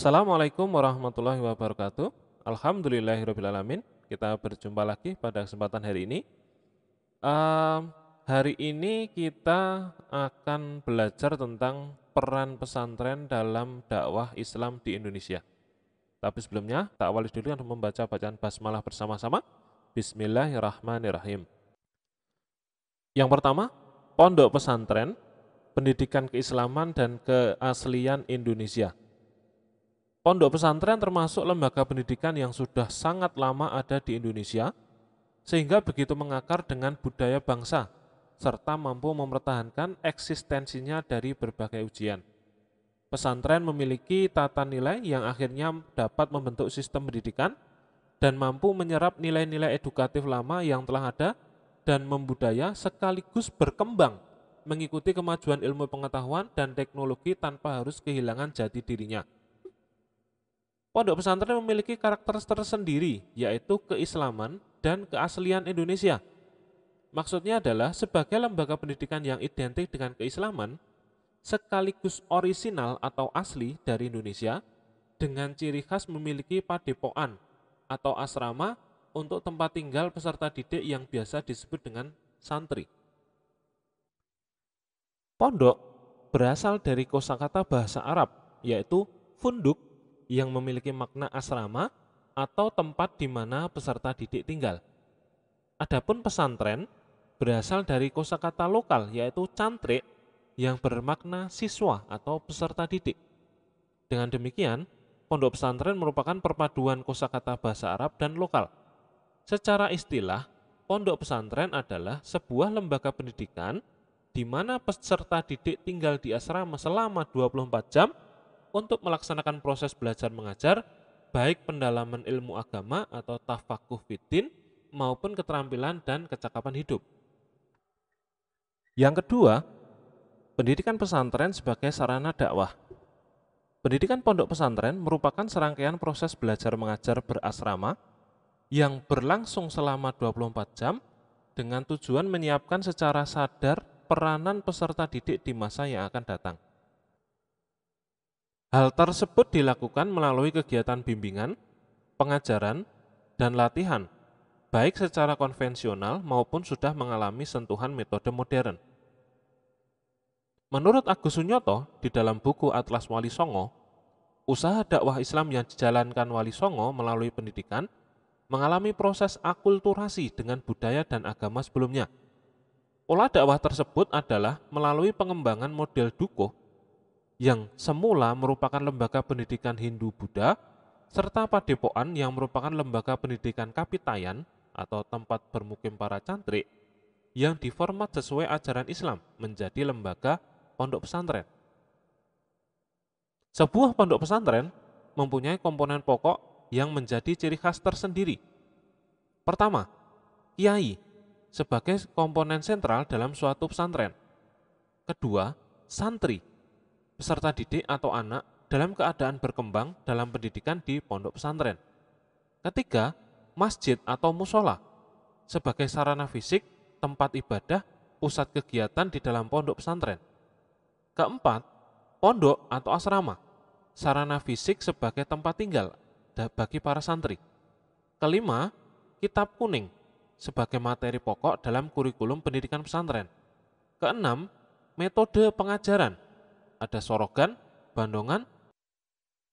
Assalamualaikum warahmatullahi wabarakatuh. Alhamdulillahirrabbilalamin. Kita berjumpa lagi pada kesempatan hari ini. Eee, Hari ini kita akan belajar tentang peran pesantren dalam dakwah Islam di Indonesia. Tapi sebelumnya, tak awali dulu dengan membaca bacaan basmalah bersama-sama. Bismillahirrahmanirrahim. Yang pertama, Pondok Pesantren, Pendidikan Keislaman dan Keaslian Indonesia. Pondok pesantren termasuk lembaga pendidikan yang sudah sangat lama ada di Indonesia, sehingga begitu mengakar dengan budaya bangsa, serta mampu mempertahankan eksistensinya dari berbagai ujian. Pesantren memiliki tata nilai yang akhirnya dapat membentuk sistem pendidikan dan mampu menyerap nilai-nilai edukatif lama yang telah ada dan membudaya sekaligus berkembang mengikuti kemajuan ilmu pengetahuan dan teknologi tanpa harus kehilangan jati dirinya. Pondok pesantren memiliki karakter tersendiri, yaitu keislaman dan keaslian Indonesia. Maksudnya adalah sebagai lembaga pendidikan yang identik dengan keislaman, sekaligus orisinal atau asli dari Indonesia, dengan ciri khas memiliki padepokan atau asrama untuk tempat tinggal peserta didik yang biasa disebut dengan santri. Pondok berasal dari kosakata bahasa Arab, yaitu funduk, yang memiliki makna asrama atau tempat di mana peserta didik tinggal. Adapun pesantren berasal dari kosakata lokal yaitu cantrik yang bermakna siswa atau peserta didik. Dengan demikian, pondok pesantren merupakan perpaduan kosakata bahasa Arab dan lokal. Secara istilah, pondok pesantren adalah sebuah lembaga pendidikan di mana peserta didik tinggal di asrama selama 24 jam untuk melaksanakan proses belajar mengajar, baik pendalaman ilmu agama atau tafakuh fiddin maupun keterampilan dan kecakapan hidup. Yang kedua, pendidikan pesantren sebagai sarana dakwah. Pendidikan pondok pesantren merupakan serangkaian proses belajar mengajar berasrama yang berlangsung selama 24 jam dengan tujuan menyiapkan secara sadar peranan peserta didik di masa yang akan datang. Hal tersebut dilakukan melalui kegiatan bimbingan, pengajaran, dan latihan, baik secara konvensional maupun sudah mengalami sentuhan metode modern. Menurut Agus Sunyoto, di dalam buku Atlas Wali Songo, usaha dakwah Islam yang dijalankan Wali Songo melalui pendidikan mengalami proses akulturasi dengan budaya dan agama sebelumnya. Pola dakwah tersebut adalah melalui pengembangan model dukuh yang semula merupakan lembaga pendidikan Hindu-Buddha, serta padepokan yang merupakan lembaga pendidikan kapitayan atau tempat bermukim para cantrik yang diformat sesuai ajaran Islam menjadi lembaga pondok pesantren. Sebuah pondok pesantren mempunyai komponen pokok yang menjadi ciri khas tersendiri. Pertama, kiai sebagai komponen sentral dalam suatu pesantren. Kedua, santri peserta didik atau anak dalam keadaan berkembang dalam pendidikan di pondok pesantren. Ketiga, masjid atau musola sebagai sarana fisik, tempat ibadah, pusat kegiatan di dalam pondok pesantren. Keempat, pondok atau asrama, sarana fisik sebagai tempat tinggal bagi para santri. Kelima, kitab kuning sebagai materi pokok dalam kurikulum pendidikan pesantren. Keenam, metode pengajaran, ada sorogan, bandongan,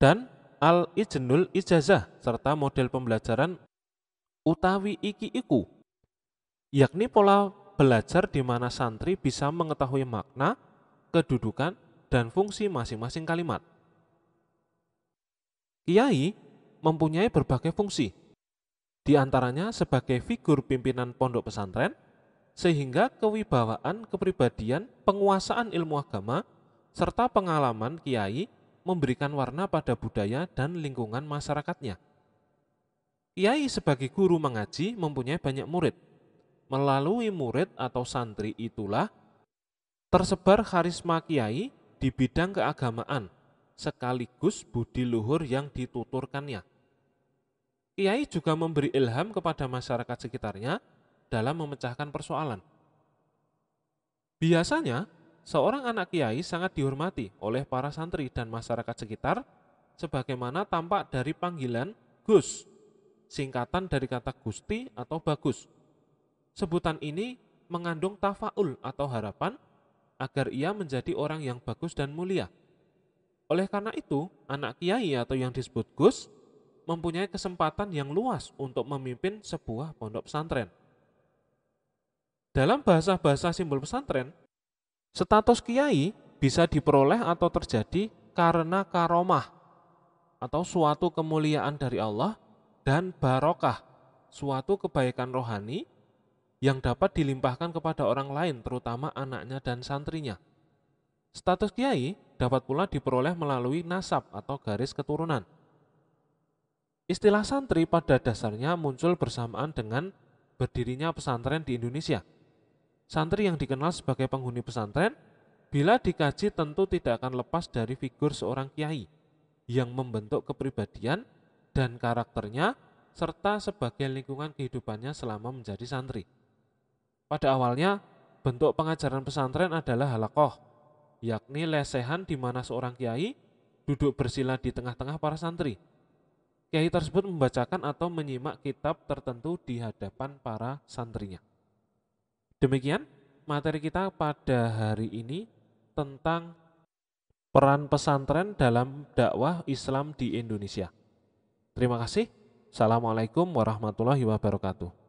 dan al-ijnul ijazah, serta model pembelajaran utawi iki-iku, yakni pola belajar di mana santri bisa mengetahui makna, kedudukan, dan fungsi masing-masing kalimat. Kiai mempunyai berbagai fungsi, di antaranya sebagai figur pimpinan pondok pesantren, sehingga kewibawaan kepribadian, penguasaan ilmu agama, serta pengalaman kiai memberikan warna pada budaya dan lingkungan masyarakatnya. Kiai sebagai guru mengaji mempunyai banyak murid. Melalui murid atau santri itulah tersebar karisma kiai di bidang keagamaan, sekaligus budi luhur yang dituturkannya. Kiai juga memberi ilham kepada masyarakat sekitarnya dalam memecahkan persoalan. Biasanya, seorang anak kiai sangat dihormati oleh para santri dan masyarakat sekitar sebagaimana tampak dari panggilan Gus, singkatan dari kata Gusti atau bagus. Sebutan ini mengandung tafaul atau harapan agar ia menjadi orang yang bagus dan mulia. Oleh karena itu, anak kiai atau yang disebut Gus mempunyai kesempatan yang luas untuk memimpin sebuah pondok pesantren. Dalam bahasa-bahasa simbol pesantren, status kiai bisa diperoleh atau terjadi karena karomah atau suatu kemuliaan dari Allah dan barokah, suatu kebaikan rohani yang dapat dilimpahkan kepada orang lain, terutama anaknya dan santrinya. Status kiai dapat pula diperoleh melalui nasab atau garis keturunan. Istilah santri pada dasarnya muncul bersamaan dengan berdirinya pesantren di Indonesia. Santri yang dikenal sebagai penghuni pesantren, bila dikaji tentu tidak akan lepas dari figur seorang kiai yang membentuk kepribadian dan karakternya serta sebagai lingkungan kehidupannya selama menjadi santri. Pada awalnya, bentuk pengajaran pesantren adalah halaqah, yakni lesehan di mana seorang kiai duduk bersila di tengah-tengah para santri. Kiai tersebut membacakan atau menyimak kitab tertentu di hadapan para santrinya. Demikian materi kita pada hari ini tentang peran pesantren dalam dakwah Islam di Indonesia. Terima kasih. Assalamualaikum warahmatullahi wabarakatuh.